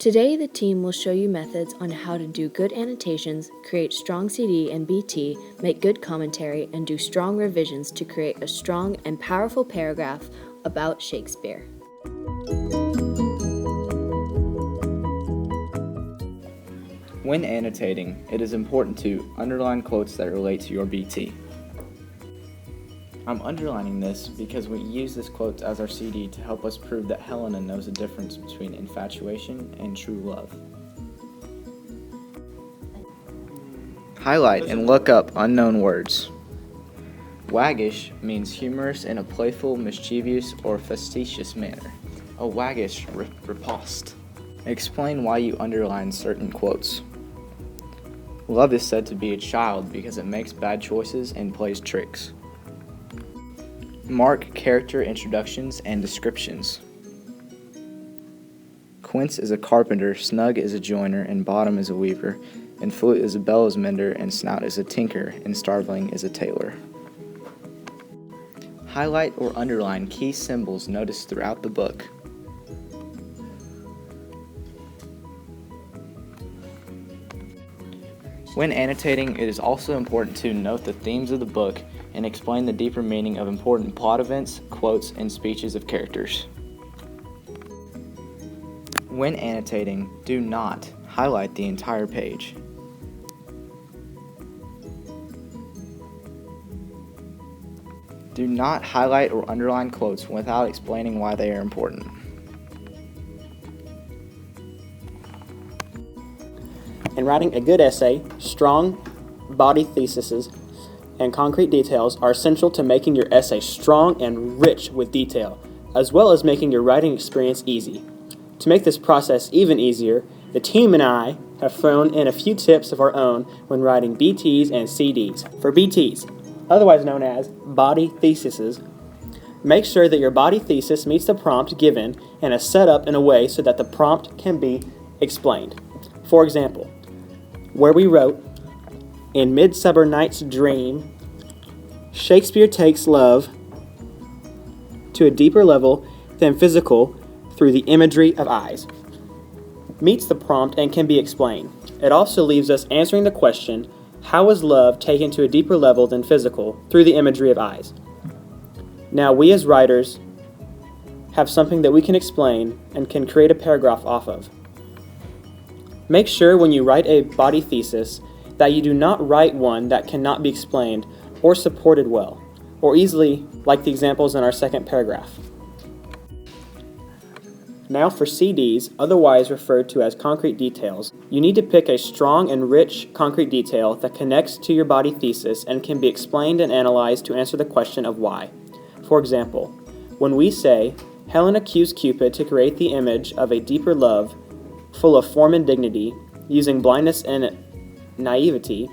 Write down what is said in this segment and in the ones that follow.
Today, the team will show you methods on how to do good annotations, create strong CD and BT, make good commentary, and do strong revisions to create a strong and powerful paragraph about Shakespeare. When annotating, it is important to underline quotes that relate to your BT. I'm underlining this because we use this quote as our CD to help us prove that Helena knows the difference between infatuation and true love. Highlight and look up unknown words. Waggish means humorous in a playful, mischievous, or facetious manner. A waggish riposte. Explain why you underline certain quotes. Love is said to be a child because it makes bad choices and plays tricks. Mark character introductions and descriptions. Quince is a carpenter, Snug is a joiner, and Bottom is a weaver, and Flute is a bellows mender, and Snout is a tinker, and Starveling is a tailor. Highlight or underline key symbols noticed throughout the book. When annotating, it is also important to note the themes of the book and explain the deeper meaning of important plot events, quotes, and speeches of characters. When annotating, do not highlight the entire page. Do not highlight or underline quotes without explaining why they are important. In writing a good essay, strong body theses and concrete details are essential to making your essay strong and rich with detail, as well as making your writing experience easy. To make this process even easier, the team and I have thrown in a few tips of our own when writing BTs and CDs. For BTs, otherwise known as body theses, make sure that your body thesis meets the prompt given and is set up in a way so that the prompt can be explained. For example, where we wrote, "In Midsummer Night's Dream, Shakespeare takes love to a deeper level than physical through the imagery of eyes," meets the prompt and can be explained. It also leaves us answering the question, how is love taken to a deeper level than physical through the imagery of eyes? Now we as writers have something that we can explain and can create a paragraph off of. Make sure when you write a body thesis that you do not write one that cannot be explained or supported well, or easily, like the examples in our second paragraph. Now for CDs, otherwise referred to as concrete details, you need to pick a strong and rich concrete detail that connects to your body thesis and can be explained and analyzed to answer the question of why. For example, when we say, Helen accused Cupid to create the image of a deeper love, full of form and dignity, using blindness and naivety,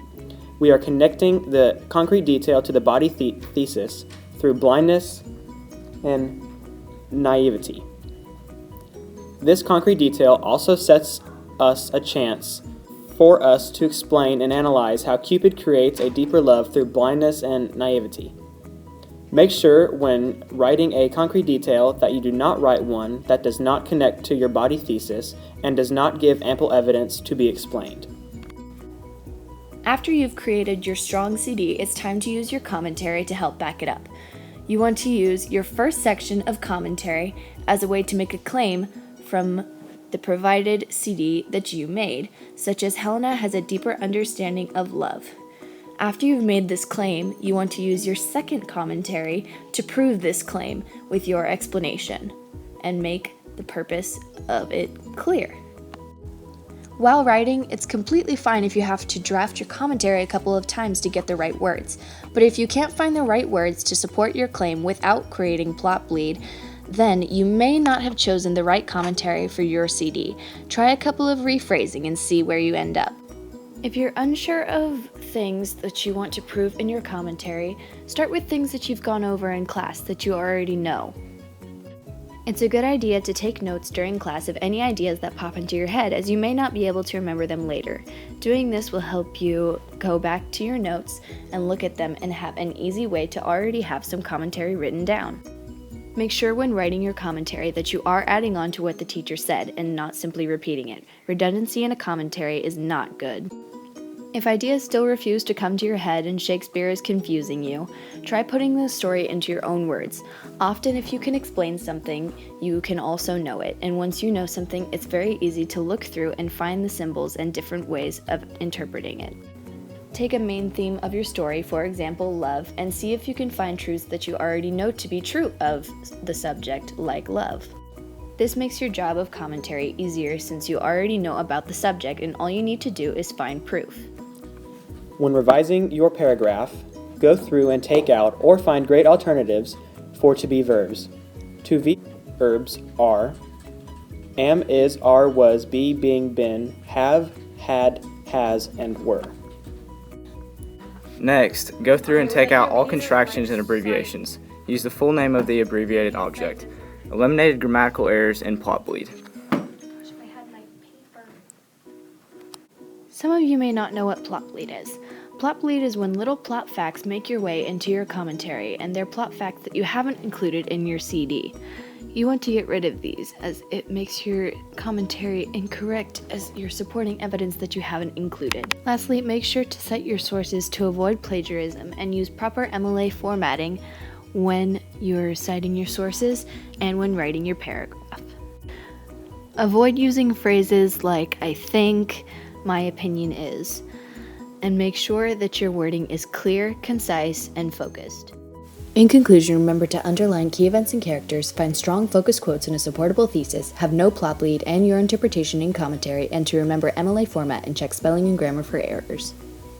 we are connecting the concrete detail to the body thesis through blindness and naivety. This concrete detail also sets us a chance for us to explain and analyze how Cupid creates a deeper love through blindness and naivety. Make sure when writing a concrete detail that you do not write one that does not connect to your body thesis and does not give ample evidence to be explained. After you've created your strong CD, it's time to use your commentary to help back it up. You want to use your first section of commentary as a way to make a claim from the provided CD that you made, such as Helena has a deeper understanding of love. After you've made this claim, you want to use your second commentary to prove this claim with your explanation and make the purpose of it clear. While writing, it's completely fine if you have to draft your commentary a couple of times to get the right words, but if you can't find the right words to support your claim without creating plot bleed, then you may not have chosen the right commentary for your CD. Try a couple of rephrasing and see where you end up. If you're unsure of things that you want to prove in your commentary, start with things that you've gone over in class that you already know. It's a good idea to take notes during class of any ideas that pop into your head, as you may not be able to remember them later. Doing this will help you go back to your notes and look at them and have an easy way to already have some commentary written down. Make sure when writing your commentary that you are adding on to what the teacher said and not simply repeating it. Redundancy in a commentary is not good. If ideas still refuse to come to your head and Shakespeare is confusing you, try putting the story into your own words. Often, if you can explain something, you can also know it, and once you know something, it's very easy to look through and find the symbols and different ways of interpreting it. Take a main theme of your story, for example, love, and see if you can find truths that you already know to be true of the subject, like love. This makes your job of commentary easier since you already know about the subject and all you need to do is find proof. When revising your paragraph, go through and take out or find great alternatives for to-be verbs. To-be verbs are am, is, are, was, be, being, been, have, had, has, and were. Next, go through and take out all contractions and abbreviations. Use the full name of the abbreviated object. Eliminated grammatical errors and plot bleed. Some of you may not know what plot bleed is. Plot bleed is when little plot facts make your way into your commentary, and they're plot facts that you haven't included in your CD. You want to get rid of these, as it makes your commentary incorrect as you're supporting evidence that you haven't included. Lastly, make sure to set your sources to avoid plagiarism and use proper MLA formatting when you're citing your sources and when writing your paragraph. Avoid using phrases like I think, my opinion is, and make sure that your wording is clear, concise, and focused. In conclusion, remember to underline key events and characters, find strong focus quotes in a supportable thesis, have no plot bleed and your interpretation in commentary, and to remember MLA format and check spelling and grammar for errors.